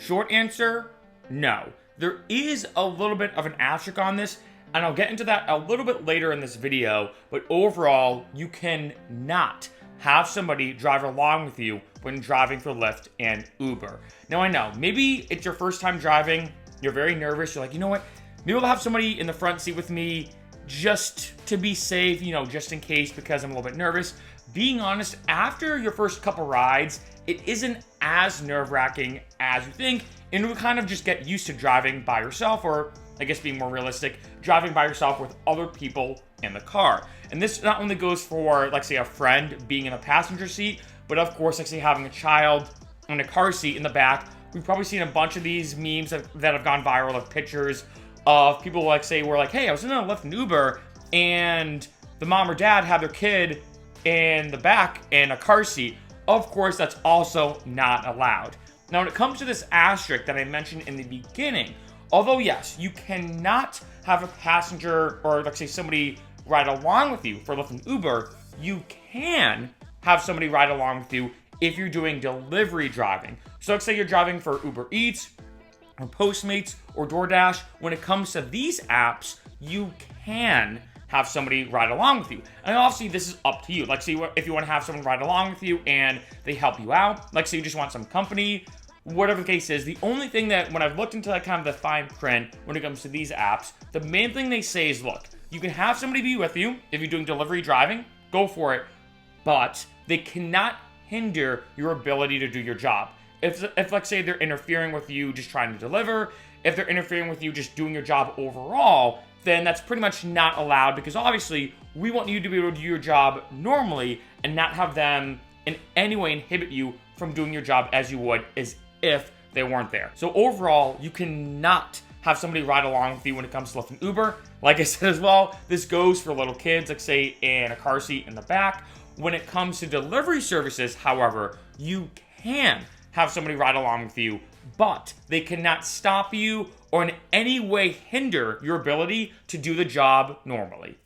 Short answer, no. There is a little bit of an asterisk on this, and I'll get into that a little bit later in this video, but overall, you cannot have somebody drive along with you when driving for Lyft and Uber. Now I know, maybe it's your first time driving, you're very nervous, you're like, you know what, maybe I'll have somebody in the front seat with me just to be safe, just in case, because I'm a little bit nervous. Being honest, after your first couple rides, it isn't as nerve-wracking as you think, and you kind of just get used to driving by yourself, or I guess being more realistic, driving by yourself with other people in the car. And this not only goes for, like, say, a friend being in a passenger seat, but of course, like, say, having a child in a car seat in the back. We've probably seen a bunch of these memes that have gone viral of pictures of people, like, say, were like, hey, I was in a Lyft and Uber, and the mom or dad had their kid in the back in a car seat. Of course, that's also not allowed. Now, when it comes to this asterisk that I mentioned in the beginning, although yes, you cannot have a passenger or, let's say, somebody ride along with you for Lyft and Uber, you can have somebody ride along with you if you're doing delivery driving. So let's say you're driving for Uber Eats or Postmates or DoorDash. When it comes to these apps, you can have somebody ride along with you. And obviously, this is up to you. Like, say, if you want to have someone ride along with you and they help you out, like, say you just want some company, whatever the case is, the only thing that, when I've looked into kind of the fine print when it comes to these apps, the main thing they say is, look, you can have somebody be with you if you're doing delivery driving, go for it, but they cannot hinder your ability to do your job. If let's say they're interfering with you just trying to deliver, if they're interfering with you just doing your job overall, then that's pretty much not allowed, because obviously we want you to be able to do your job normally and not have them in any way inhibit you from doing your job as you would as if they weren't there. So overall, you cannot have somebody ride along with you when it comes to Lyft and Uber. Like I said as well, this goes for little kids, like, say, in a car seat in the back. When it comes to delivery services, however, you can have somebody ride along with you, but they cannot stop you or in any way hinder your ability to do the job normally.